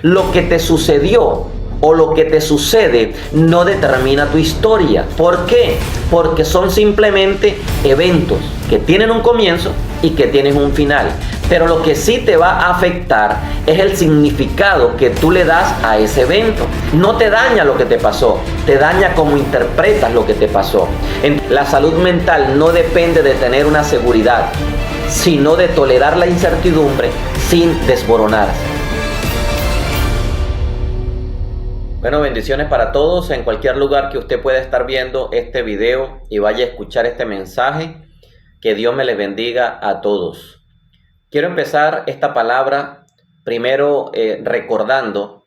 Lo que te sucedió o lo que te sucede no determina tu historia. ¿Por qué? Porque son simplemente eventos que tienen un comienzo y que tienen un final. Pero lo que sí te va a afectar es el significado que tú le das a ese evento. No te daña lo que te pasó, te daña cómo interpretas lo que te pasó. La salud mental no depende de tener una seguridad, sino de tolerar la incertidumbre sin desmoronarse. Bueno, bendiciones para todos en cualquier lugar que usted pueda estar viendo este video y vaya a escuchar este mensaje. Que Dios me les bendiga a todos. Quiero empezar esta palabra primero recordando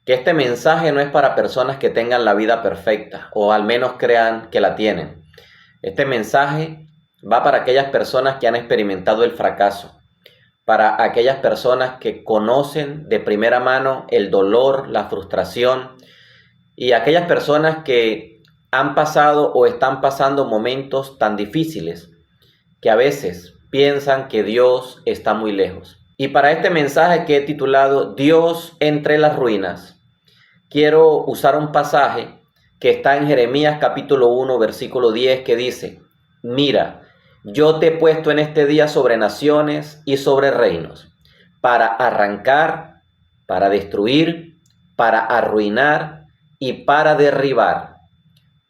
que este mensaje no es para personas que tengan la vida perfecta o al menos crean que la tienen. Este mensaje va para aquellas personas que han experimentado el fracaso, para aquellas personas que conocen de primera mano el dolor, la frustración, y aquellas personas que han pasado o están pasando momentos tan difíciles que a veces piensan que Dios está muy lejos. Y para este mensaje que he titulado Dios entre las ruinas, quiero usar un pasaje que está en Jeremías capítulo 1, versículo 10, que dice: mira, yo te he puesto en este día sobre naciones y sobre reinos, para arrancar, para destruir, para arruinar y para derribar,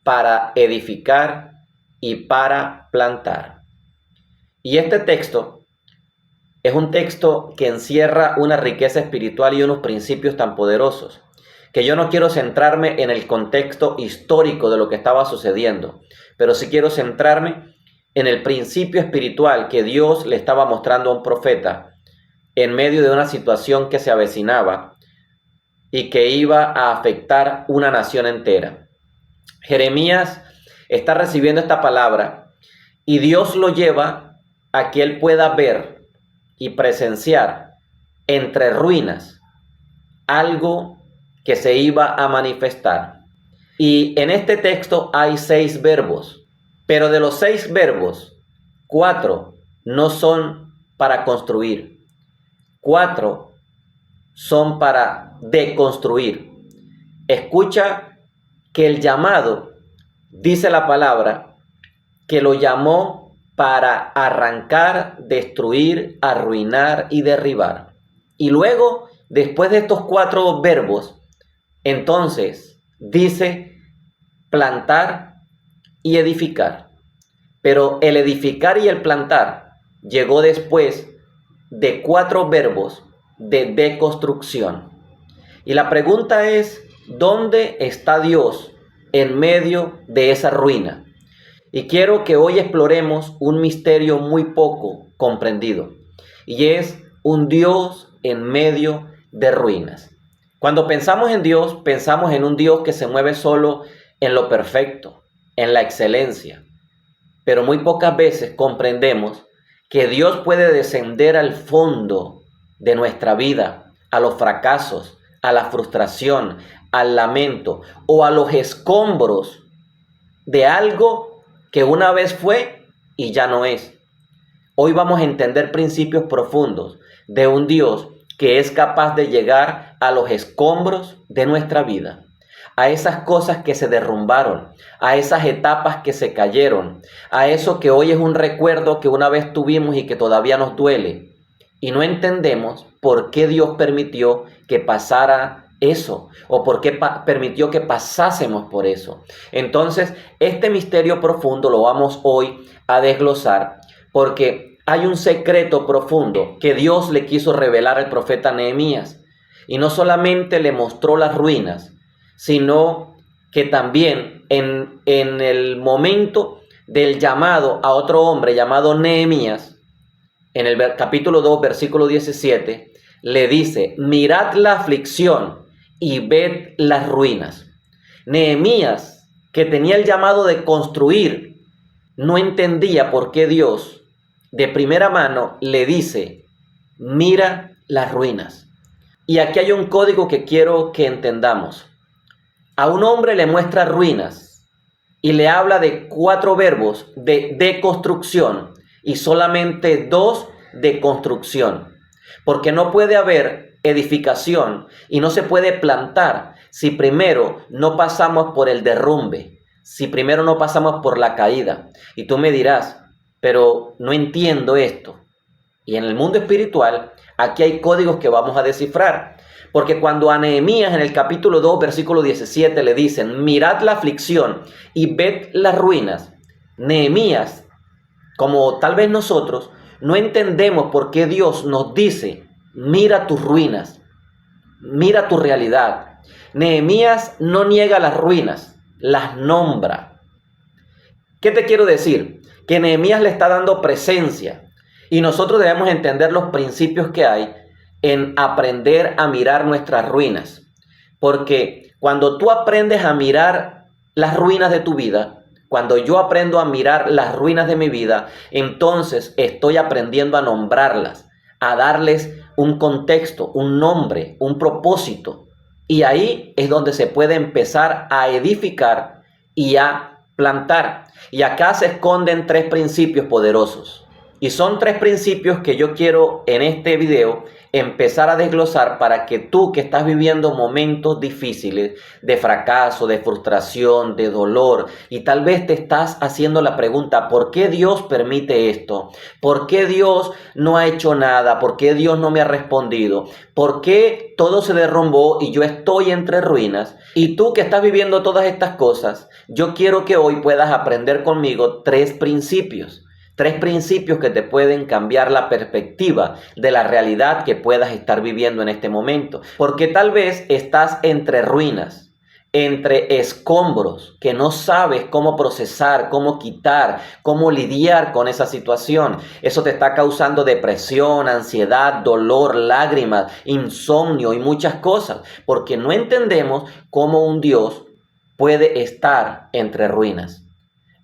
para edificar y para plantar. Y este texto es un texto que encierra una riqueza espiritual y unos principios tan poderosos, que yo no quiero centrarme en el contexto histórico de lo que estaba sucediendo, pero sí quiero centrarme en el principio espiritual que Dios le estaba mostrando a un profeta en medio de una situación que se avecinaba y que iba a afectar una nación entera. Jeremías está recibiendo esta palabra y Dios lo lleva a que él pueda ver y presenciar entre ruinas algo que se iba a manifestar. Y en este texto hay 6 verbos, pero de los 6 verbos, 4 no son para construir, 4 son para deconstruir. Escucha que el llamado, dice la palabra, que lo llamó para arrancar, destruir, arruinar y derribar. Y luego, después de estos 4 verbos, entonces dice plantar y edificar. Pero el edificar y el plantar llegó después de 4 verbos de deconstrucción. Y la pregunta es, ¿dónde está Dios en medio de esa ruina? Y quiero que hoy exploremos un misterio muy poco comprendido, y es un Dios en medio de ruinas. Cuando pensamos en Dios, pensamos en un Dios que se mueve solo en lo perfecto, en la excelencia, pero muy pocas veces comprendemos que Dios puede descender al fondo de nuestra vida, a los fracasos, a la frustración, al lamento o a los escombros de algo que una vez fue y ya no es. Hoy vamos a entender principios profundos de un Dios que es capaz de llegar a los escombros de nuestra vida, a esas cosas que se derrumbaron, a esas etapas que se cayeron, a eso que hoy es un recuerdo que una vez tuvimos y que todavía nos duele. Y no entendemos por qué Dios permitió que pasara eso, o por qué permitió que pasásemos por eso. Entonces, este misterio profundo lo vamos hoy a desglosar, porque hay un secreto profundo que Dios le quiso revelar al profeta Nehemías, y no solamente le mostró las ruinas, sino que también en el momento del llamado a otro hombre llamado Nehemías, en el capítulo 2, versículo 17, le dice: mirad la aflicción y ved las ruinas. Nehemías, que tenía el llamado de construir, no entendía por qué Dios de primera mano le dice: mira las ruinas. Y aquí hay un código que quiero que entendamos. A un hombre le muestra ruinas y le habla de 4 verbos de deconstrucción y solamente 2 de construcción, porque no puede haber edificación y no se puede plantar si primero no pasamos por el derrumbe, si primero no pasamos por la caída. Y tú me dirás, pero no entiendo esto. Y en el mundo espiritual, aquí hay códigos que vamos a descifrar. Porque cuando a Nehemías en el capítulo 2, versículo 17 le dicen, mirad la aflicción y ved las ruinas, Nehemías, como tal vez nosotros, no entendemos por qué Dios nos dice, mira tus ruinas, mira tu realidad. Nehemías no niega las ruinas, las nombra. ¿Qué te quiero decir? Que Nehemías le está dando presencia y nosotros debemos entender los principios que hay en aprender a mirar nuestras ruinas. Porque cuando tú aprendes a mirar las ruinas de tu vida, cuando yo aprendo a mirar las ruinas de mi vida, entonces estoy aprendiendo a nombrarlas, a darles un contexto, un nombre, un propósito. Y ahí es donde se puede empezar a edificar y a plantar. Y acá se esconden tres principios poderosos. Y son tres principios que yo quiero en este video empezar a desglosar para que tú que estás viviendo momentos difíciles de fracaso, de frustración, de dolor, y tal vez te estás haciendo la pregunta, ¿por qué Dios permite esto? ¿Por qué Dios no ha hecho nada? ¿Por qué Dios no me ha respondido? ¿Por qué todo se derrumbó y yo estoy entre ruinas? Y tú que estás viviendo todas estas cosas, yo quiero que hoy puedas aprender conmigo tres principios. Tres principios que te pueden cambiar la perspectiva de la realidad que puedas estar viviendo en este momento. Porque tal vez estás entre ruinas, entre escombros, que no sabes cómo procesar, cómo quitar, cómo lidiar con esa situación. Eso te está causando depresión, ansiedad, dolor, lágrimas, insomnio y muchas cosas. Porque no entendemos cómo un Dios puede estar entre ruinas,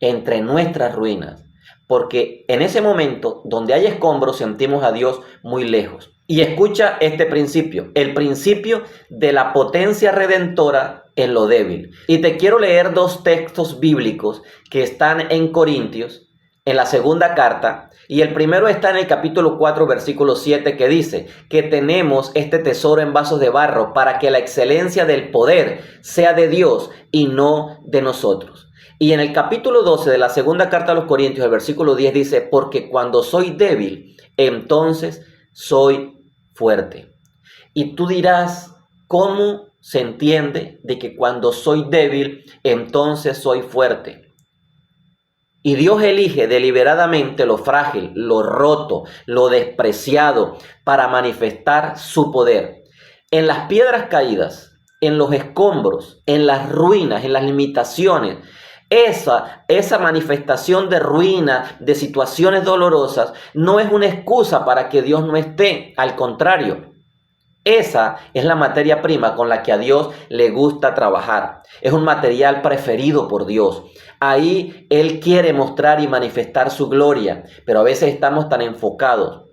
entre nuestras ruinas. Porque en ese momento donde hay escombros sentimos a Dios muy lejos. Y escucha este principio, el principio de la potencia redentora en lo débil. Y te quiero leer dos textos bíblicos que están en Corintios, en la segunda carta. Y el primero está en el capítulo 4, versículo 7, que dice que tenemos este tesoro en vasos de barro para que la excelencia del poder sea de Dios y no de nosotros. Y en el capítulo 12 de la segunda carta a los Corintios, el versículo 10 dice, porque cuando soy débil, entonces soy fuerte. Y tú dirás, ¿cómo se entiende de que cuando soy débil, entonces soy fuerte? Y Dios elige deliberadamente lo frágil, lo roto, lo despreciado, para manifestar su poder. En las piedras caídas, en los escombros, en las ruinas, en las limitaciones, esa manifestación de ruina, de situaciones dolorosas, no es una excusa para que Dios no esté. Al contrario, esa es la materia prima con la que a Dios le gusta trabajar. Es un material preferido por Dios. Ahí Él quiere mostrar y manifestar su gloria, pero a veces estamos tan enfocados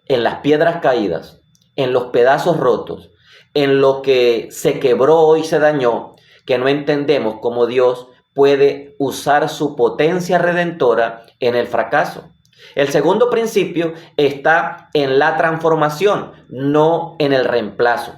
en las piedras caídas, en los pedazos rotos, en lo que se quebró y se dañó, que no entendemos cómo Dios puede usar su potencia redentora en el fracaso. El segundo principio está en la transformación, no en el reemplazo.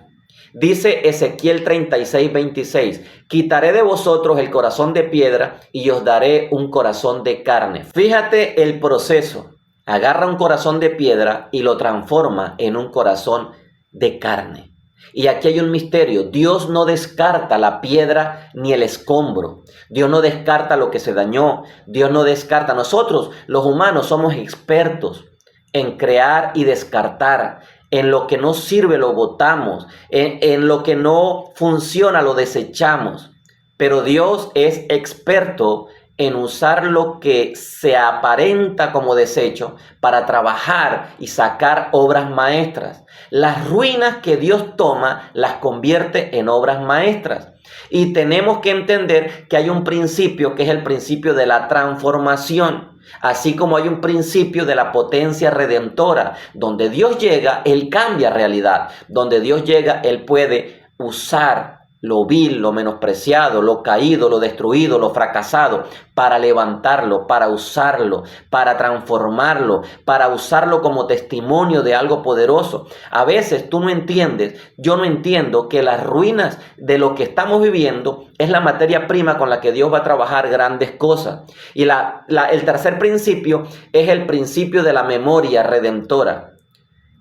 Dice Ezequiel 36:26, quitaré de vosotros el corazón de piedra y os daré un corazón de carne. Fíjate el proceso. Agarra un corazón de piedra y lo transforma en un corazón de carne. Y aquí hay un misterio. Dios no descarta la piedra ni el escombro. Dios no descarta lo que se dañó. Dios no descarta. Nosotros, los humanos, somos expertos en crear y descartar. En lo que no sirve lo botamos. En lo que no funciona lo desechamos. Pero Dios es experto en usar lo que se aparenta como desecho para trabajar y sacar obras maestras. Las ruinas que Dios toma las convierte en obras maestras. Y tenemos que entender que hay un principio que es el principio de la transformación. Así como hay un principio de la potencia redentora. Donde Dios llega, Él cambia realidad. Donde Dios llega, Él puede usar lo vil, lo menospreciado, lo caído, lo destruido, lo fracasado, para levantarlo, para usarlo, para transformarlo, para usarlo como testimonio de algo poderoso. A veces tú no entiendes, yo no entiendo que las ruinas de lo que estamos viviendo es la materia prima con la que Dios va a trabajar grandes cosas. Y el tercer principio es el principio de la memoria redentora.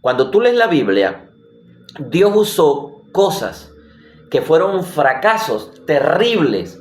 Cuando tú lees la Biblia, Dios usó cosas que fueron fracasos terribles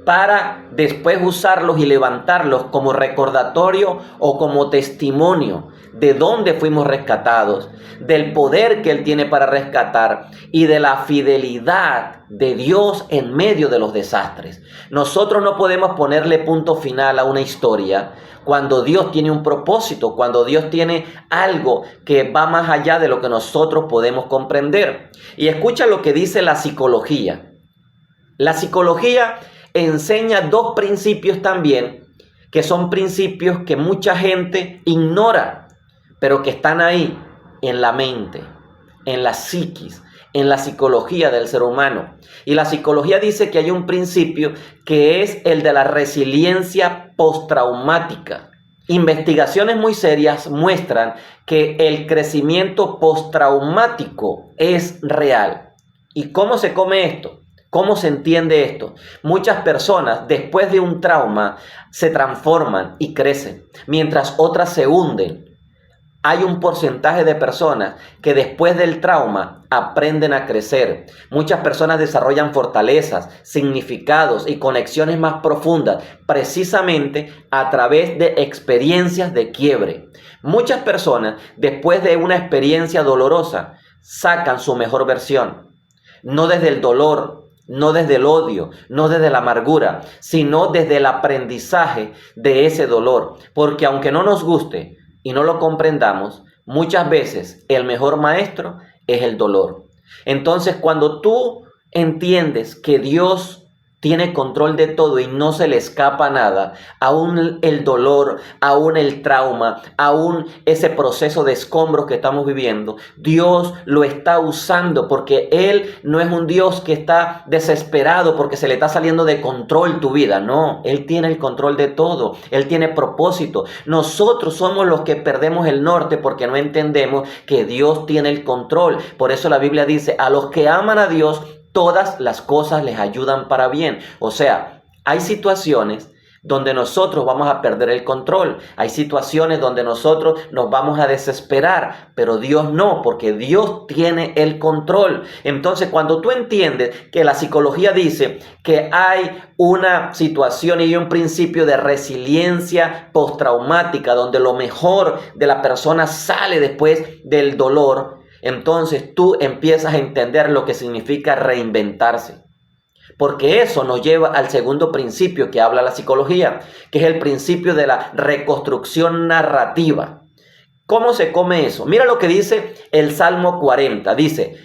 para después usarlos y levantarlos como recordatorio o como testimonio de dónde fuimos rescatados, del poder que Él tiene para rescatar y de la fidelidad de Dios en medio de los desastres. Nosotros no podemos ponerle punto final a una historia cuando Dios tiene un propósito, cuando Dios tiene algo que va más allá de lo que nosotros podemos comprender. Y escucha lo que dice la psicología. La psicología enseña dos principios también, que son principios que mucha gente ignora, pero que están ahí en la mente, en la psiquis, en la psicología del ser humano. Y la psicología dice que hay un principio que es el de la resiliencia postraumática. Investigaciones muy serias muestran que el crecimiento postraumático es real. ¿Y cómo se come esto? ¿Cómo se entiende esto? Muchas personas después de un trauma se transforman y crecen, mientras otras se hunden. Hay un porcentaje de personas que después del trauma aprenden a crecer. Muchas personas desarrollan fortalezas, significados y conexiones más profundas, precisamente a través de experiencias de quiebre. Muchas personas, después de una experiencia dolorosa, sacan su mejor versión. No desde el dolor, no desde el odio, no desde la amargura, sino desde el aprendizaje de ese dolor. Porque aunque no nos guste y no lo comprendamos, muchas veces el mejor maestro es el dolor. Entonces, cuando tú entiendes que Dios tiene control de todo y no se le escapa nada, aún el dolor, aún el trauma, aún ese proceso de escombros que estamos viviendo, Dios lo está usando porque Él no es un Dios que está desesperado porque se le está saliendo de control tu vida. No, Él tiene el control de todo. Él tiene propósito. Nosotros somos los que perdemos el norte porque no entendemos que Dios tiene el control. Por eso la Biblia dice, a los que aman a Dios, todas las cosas les ayudan para bien. O sea, hay situaciones donde nosotros vamos a perder el control. Hay situaciones donde nosotros nos vamos a desesperar, pero Dios no, porque Dios tiene el control. Entonces, cuando tú entiendes que la psicología dice que hay una situación y un principio de resiliencia postraumática, donde lo mejor de la persona sale después del dolor, entonces tú empiezas a entender lo que significa reinventarse. Porque eso nos lleva al segundo principio que habla la psicología, que es el principio de la reconstrucción narrativa. ¿Cómo se come eso? Mira lo que dice el Salmo 40. Dice,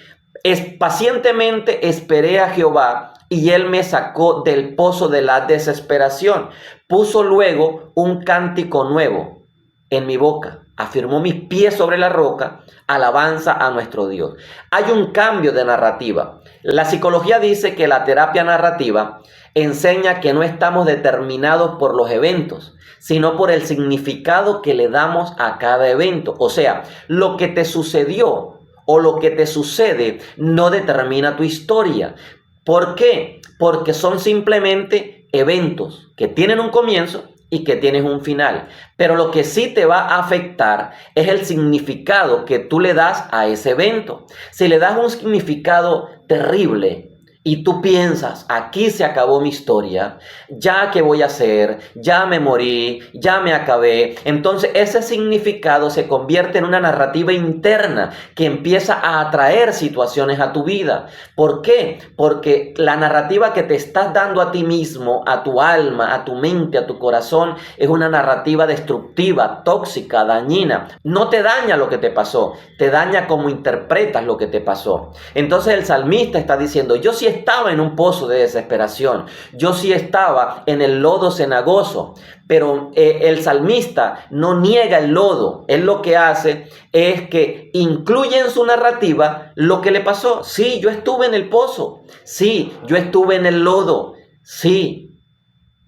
pacientemente esperé a Jehová y Él me sacó del pozo de la desesperación. Puso luego un cántico nuevo en mi boca. Afirmó mis pies sobre la roca, alabanza a nuestro Dios. Hay un cambio de narrativa. La psicología dice que la terapia narrativa enseña que no estamos determinados por los eventos, sino por el significado que le damos a cada evento. O sea, lo que te sucedió o lo que te sucede no determina tu historia. ¿Por qué? Porque son simplemente eventos que tienen un comienzo y que tienes un final. Pero lo que sí te va a afectar es el significado que tú le das a ese evento. Si le das un significado terrible y tú piensas, aquí se acabó mi historia, ya qué voy a hacer, ya me morí, ya me acabé, entonces ese significado se convierte en una narrativa interna que empieza a atraer situaciones a tu vida. ¿Por qué? Porque la narrativa que te estás dando a ti mismo, a tu alma, a tu mente, a tu corazón, es una narrativa destructiva, tóxica, dañina. No te daña lo que te pasó, te daña cómo interpretas lo que te pasó. Entonces el salmista está diciendo, yo sí estaba en un pozo de desesperación. Yo sí estaba en el lodo cenagoso. Pero el salmista no niega el lodo. Él lo que hace es que incluye en su narrativa lo que le pasó. Sí, yo estuve en el pozo. Sí, yo estuve en el lodo. Sí,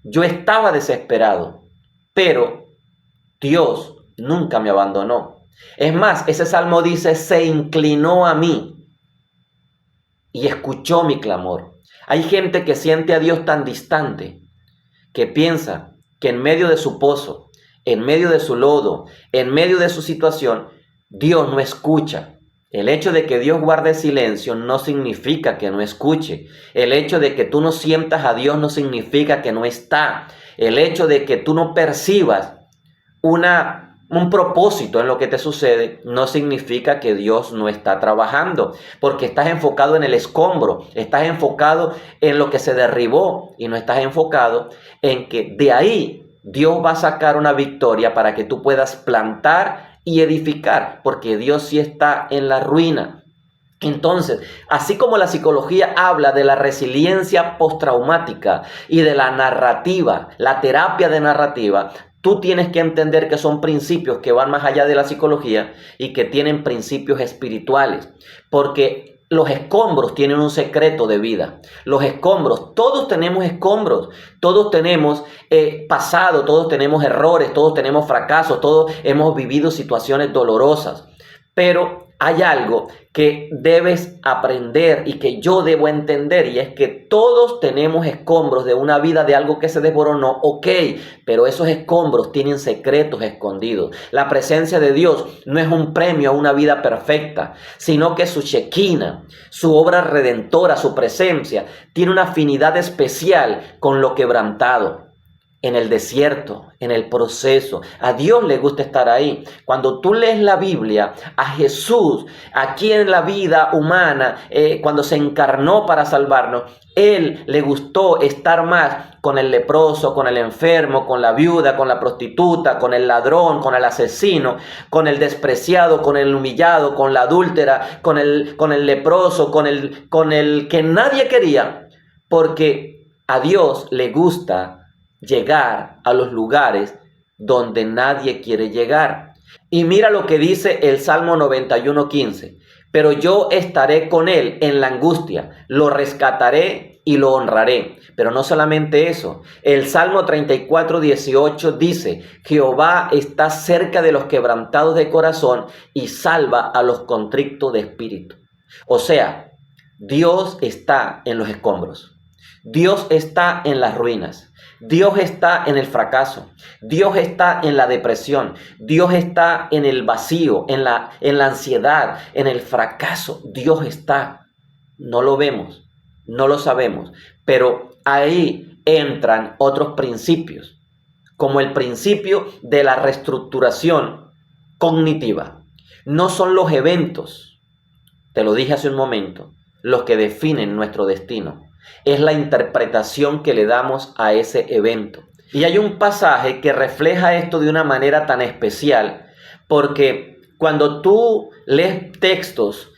yo estaba desesperado. Pero Dios nunca me abandonó. Es más, ese salmo dice, se inclinó a mí y escuchó mi clamor. Hay gente que siente a Dios tan distante que piensa que en medio de su pozo, en medio de su lodo, en medio de su situación, Dios no escucha. El hecho de que Dios guarde silencio no significa que no escuche. El hecho de que tú no sientas a Dios no significa que no está. El hecho de que tú no percibas un propósito en lo que te sucede no significa que Dios no está trabajando, porque estás enfocado en el escombro, estás enfocado en lo que se derribó y no estás enfocado en que de ahí Dios va a sacar una victoria para que tú puedas plantar y edificar, porque Dios sí está en la ruina. Entonces, así como la psicología habla de la resiliencia postraumática y de la narrativa, la terapia de narrativa, tú tienes que entender que son principios que van más allá de la psicología y que tienen principios espirituales, porque los escombros tienen un secreto de vida. Los escombros, todos tenemos escombros, todos tenemos pasado, todos tenemos errores, todos tenemos fracasos, todos hemos vivido situaciones dolorosas, pero hay algo que debes aprender y que yo debo entender, y es que todos tenemos escombros de una vida, de algo que se desmoronó, ok, pero esos escombros tienen secretos escondidos. La presencia de Dios no es un premio a una vida perfecta, sino que su Shekinah, su obra redentora, su presencia, tiene una afinidad especial con lo quebrantado. En el desierto, en el proceso. A Dios le gusta estar ahí. Cuando tú lees la Biblia, a Jesús, aquí en la vida humana, cuando se encarnó para salvarnos, Él le gustó estar más con el leproso, con el enfermo, con la viuda, con la prostituta, con el ladrón, con el asesino, con el despreciado, con el humillado, con la adúltera, con el leproso, con el que nadie quería, porque a Dios le gusta llegar a los lugares donde nadie quiere llegar. Y mira lo que dice el Salmo 91:15. Pero yo estaré con él en la angustia, lo rescataré y lo honraré. Pero no solamente eso. El Salmo 34:18 dice, Jehová está cerca de los quebrantados de corazón y salva a los contritos de espíritu. O sea, Dios está en los escombros. Dios está en las ruinas. Dios está en el fracaso. Dios está en la depresión. Dios está en el vacío, en la ansiedad, en el fracaso. Dios está. No lo vemos, no lo sabemos, pero ahí entran otros principios, como el principio de la reestructuración cognitiva. No son los eventos, te lo dije hace un momento, los que definen nuestro destino. Es la interpretación que le damos a ese evento. Y hay un pasaje que refleja esto de una manera tan especial, porque cuando tú lees textos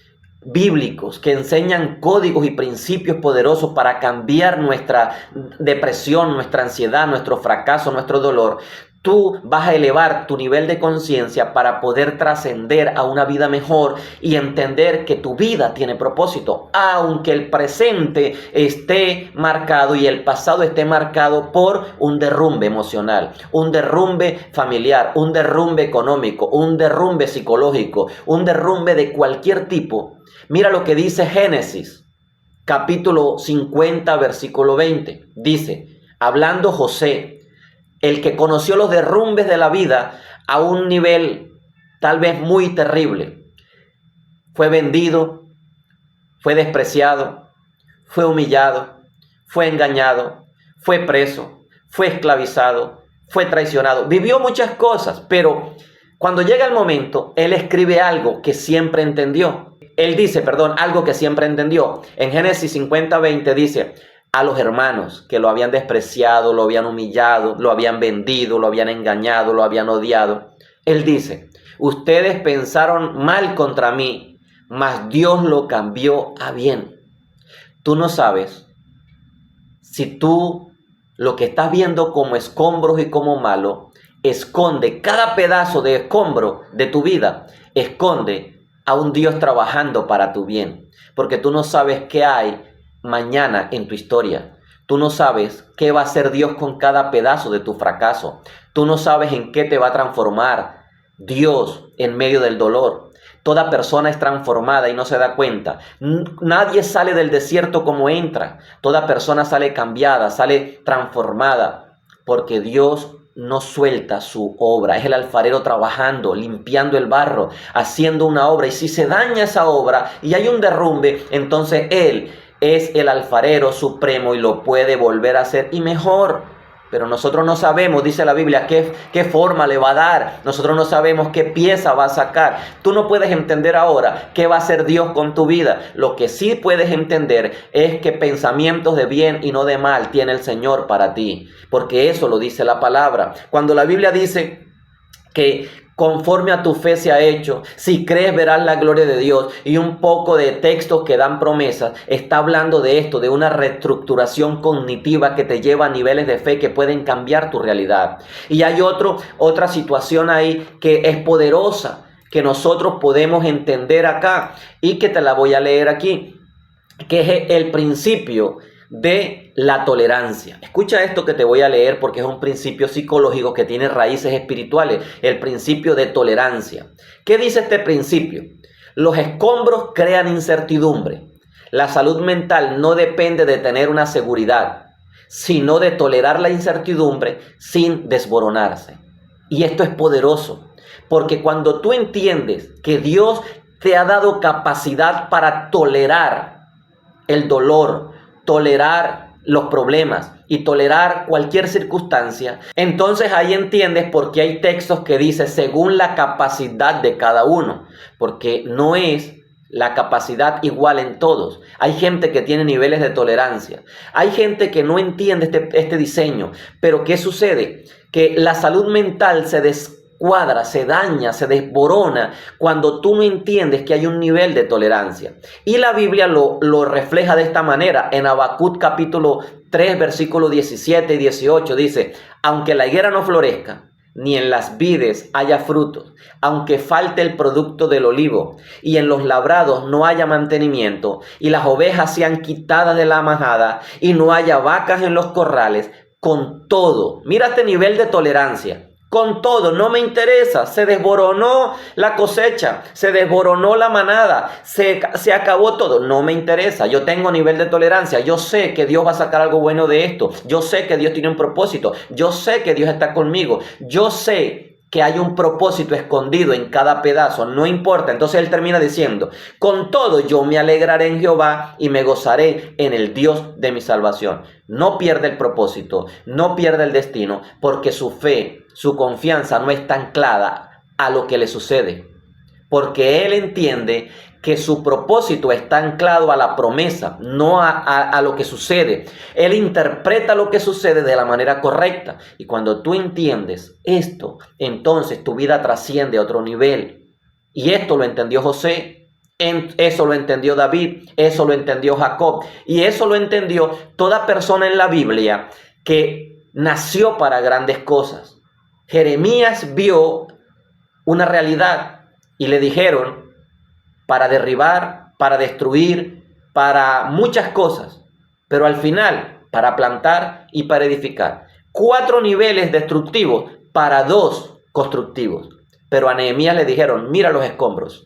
bíblicos que enseñan códigos y principios poderosos para cambiar nuestra depresión, nuestra ansiedad, nuestro fracaso, nuestro dolor, tú vas a elevar tu nivel de conciencia para poder trascender a una vida mejor y entender que tu vida tiene propósito, aunque el presente esté marcado y el pasado esté marcado por un derrumbe emocional, un derrumbe familiar, un derrumbe económico, un derrumbe psicológico, un derrumbe de cualquier tipo. Mira lo que dice Génesis, capítulo 50, versículo 20. Dice, hablando José, el que conoció los derrumbes de la vida a un nivel tal vez muy terrible. Fue vendido, fue despreciado, fue humillado, fue engañado, fue preso, fue esclavizado, fue traicionado. Vivió muchas cosas, pero cuando llega el momento, él escribe algo que siempre entendió. Él dice, algo que siempre entendió. En Génesis 50:20 dice, a los hermanos que lo habían despreciado, lo habían humillado, lo habían vendido, lo habían engañado, lo habían odiado. Él dice, ustedes pensaron mal contra mí, mas Dios lo cambió a bien. Tú no sabes si tú lo que estás viendo como escombros y como malo, esconde cada pedazo de escombro de tu vida, esconde a un Dios trabajando para tu bien. Porque tú no sabes qué hay mañana en tu historia. Tú no sabes qué va a hacer Dios con cada pedazo de tu fracaso. Tú no sabes en qué te va a transformar Dios en medio del dolor. Toda persona es transformada y no se da cuenta. Nadie sale del desierto como entra. Toda persona sale cambiada, sale transformada, porque Dios no suelta su obra. Es el alfarero trabajando, limpiando el barro, haciendo una obra. Y si se daña esa obra y hay un derrumbe, entonces Él es el alfarero supremo y lo puede volver a hacer y mejor. Pero nosotros no sabemos, dice la Biblia, qué forma le va a dar. Nosotros no sabemos qué pieza va a sacar. Tú no puedes entender ahora qué va a hacer Dios con tu vida. Lo que sí puedes entender es que pensamientos de bien y no de mal tiene el Señor para ti. Porque eso lo dice la palabra. Cuando la Biblia dice que conforme a tu fe se ha hecho, si crees verás la gloria de Dios, y un poco de textos que dan promesas, está hablando de esto, de una reestructuración cognitiva que te lleva a niveles de fe que pueden cambiar tu realidad. Y hay otra situación ahí que es poderosa, que nosotros podemos entender acá y que te la voy a leer aquí, que es el principio de la tolerancia. Escucha esto que te voy a leer porque es un principio psicológico que tiene raíces espirituales, el principio de tolerancia. ¿Qué dice este principio? Los escombros crean incertidumbre. La salud mental no depende de tener una seguridad, sino de tolerar la incertidumbre sin desboronarse. Y esto es poderoso, porque cuando tú entiendes que Dios te ha dado capacidad para tolerar el dolor, tolerar los problemas y tolerar cualquier circunstancia, entonces ahí entiendes por qué hay textos que dicen según la capacidad de cada uno, porque no es la capacidad igual en todos. Hay gente que tiene niveles de tolerancia, hay gente que no entiende este diseño, pero ¿qué sucede? Que la salud mental se descuadra, se daña, se desborona cuando tú no entiendes que hay un nivel de tolerancia. Y la Biblia lo refleja de esta manera. En Habacuc capítulo 3, versículos 17 y 18 dice: aunque la higuera no florezca, ni en las vides haya frutos, aunque falte el producto del olivo, y en los labrados no haya mantenimiento, y las ovejas sean quitadas de la majada, y no haya vacas en los corrales, con todo, mira este nivel de tolerancia. Con todo, no me interesa, se desboronó la cosecha, se desboronó la manada, se acabó todo, no me interesa, yo tengo nivel de tolerancia, yo sé que Dios va a sacar algo bueno de esto, yo sé que Dios tiene un propósito, yo sé que Dios está conmigo, yo sé que hay un propósito escondido en cada pedazo, no importa. Entonces él termina diciendo: con todo yo me alegraré en Jehová y me gozaré en el Dios de mi salvación. No pierde el propósito, no pierde el destino, porque su fe, su confianza no está anclada a lo que le sucede, porque él entiende que su propósito está anclado a la promesa, no a lo que sucede. Él interpreta lo que sucede de la manera correcta. Y cuando tú entiendes esto, entonces tu vida trasciende a otro nivel. Y esto lo entendió José, eso lo entendió David, eso lo entendió Jacob, y eso lo entendió toda persona en la Biblia que nació para grandes cosas. Jeremías vio una realidad y le dijeron: para derribar, para destruir, para muchas cosas, pero al final para plantar y para edificar. 4 niveles destructivos para 2 constructivos. Pero a Nehemías le dijeron: mira los escombros.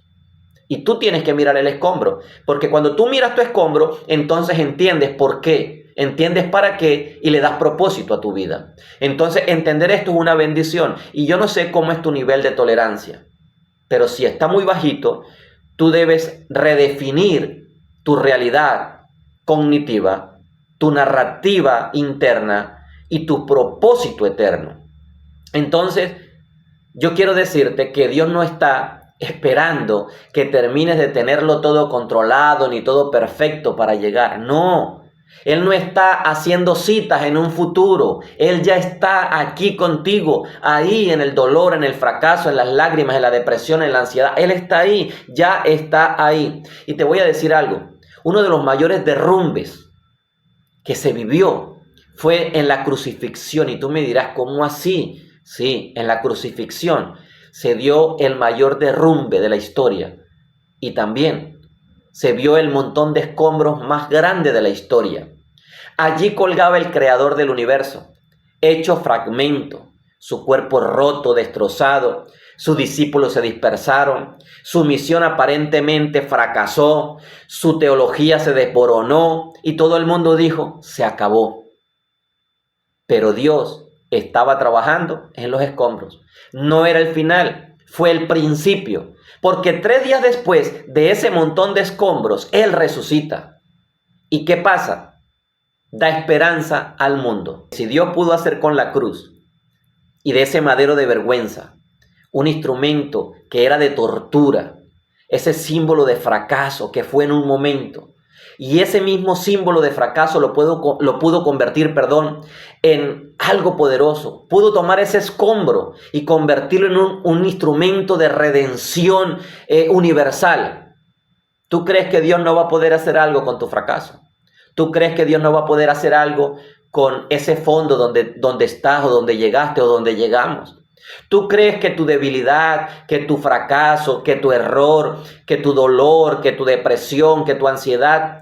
Y tú tienes que mirar el escombro, porque cuando tú miras tu escombro, entonces entiendes por qué, entiendes para qué y le das propósito a tu vida. Entonces entender esto es una bendición. Y yo no sé cómo es tu nivel de tolerancia, pero si está muy bajito, tú debes redefinir tu realidad cognitiva, tu narrativa interna y tu propósito eterno. Entonces, yo quiero decirte que Dios no está esperando que termines de tenerlo todo controlado ni todo perfecto para llegar. No, Él no está haciendo citas en un futuro. Él ya está aquí contigo, ahí en el dolor, en el fracaso, en las lágrimas, en la depresión, en la ansiedad. Él está ahí, ya está ahí. Y te voy a decir algo. uno de los mayores derrumbes que se vivió fue en la crucifixión. Y tú me dirás, ¿cómo así? Sí, en la crucifixión se dio el mayor derrumbe de la historia. Y también se vio el montón de escombros más grande de la historia. Allí colgaba el creador del universo, hecho fragmento, su cuerpo roto, destrozado. Sus discípulos se dispersaron, su misión aparentemente fracasó, su teología se desmoronó y todo el mundo dijo, se acabó. Pero Dios estaba trabajando en los escombros. No era el final, fue el principio. Porque 3 días después de ese montón de escombros, Él resucita. ¿Y qué pasa? Da esperanza al mundo. Si Dios pudo hacer con la cruz y de ese madero de vergüenza un instrumento que era de tortura, ese símbolo de fracaso que fue en un momento, y ese mismo símbolo de fracaso lo pudo convertir, en algo poderoso. Pudo tomar ese escombro y convertirlo en un instrumento de redención universal. ¿Tú crees que Dios no va a poder hacer algo con tu fracaso? ¿Tú crees que Dios no va a poder hacer algo con ese fondo donde estás o donde llegaste o donde llegamos? ¿Tú crees que tu debilidad, que tu fracaso, que tu error, que tu dolor, que tu depresión, que tu ansiedad,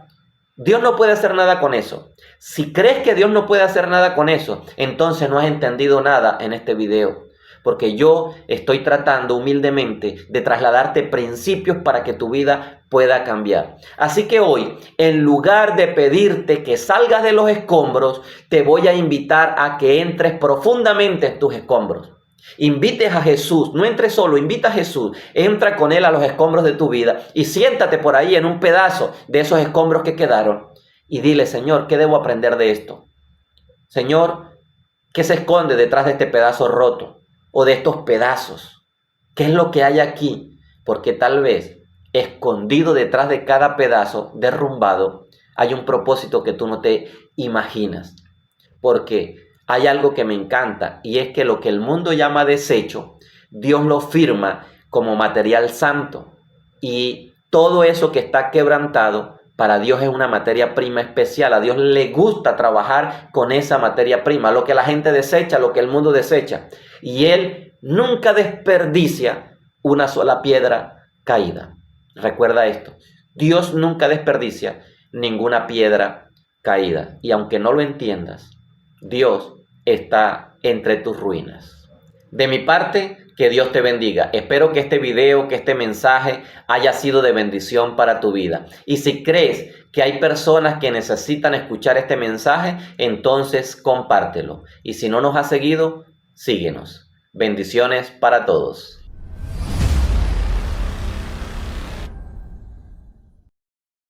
Dios no puede hacer nada con eso? Si crees que Dios no puede hacer nada con eso, entonces no has entendido nada en este video. Porque yo estoy tratando humildemente de trasladarte principios para que tu vida pueda cambiar. Así que hoy, en lugar de pedirte que salgas de los escombros, te voy a invitar a que entres profundamente en tus escombros. Invites a Jesús, no entres solo, invita a Jesús, entra con Él a los escombros de tu vida y siéntate por ahí en un pedazo de esos escombros que quedaron y dile, Señor, ¿qué debo aprender de esto? Señor, ¿qué se esconde detrás de este pedazo roto o de estos pedazos? ¿Qué es lo que hay aquí? Porque tal vez escondido detrás de cada pedazo derrumbado hay un propósito que tú no te imaginas. Porque hay algo que me encanta y es que lo que el mundo llama desecho, Dios lo firma como material santo. Y todo eso que está quebrantado, para Dios es una materia prima especial. A Dios le gusta trabajar con esa materia prima, lo que la gente desecha, lo que el mundo desecha. Y Él nunca desperdicia una sola piedra caída. Recuerda esto, Dios nunca desperdicia ninguna piedra caída. Y aunque no lo entiendas, Dios está entre tus ruinas. De mi parte, que Dios te bendiga. Espero que este video, que este mensaje haya sido de bendición para tu vida. Y si crees que hay personas que necesitan escuchar este mensaje, entonces compártelo. Y si no nos has seguido, síguenos. Bendiciones para todos.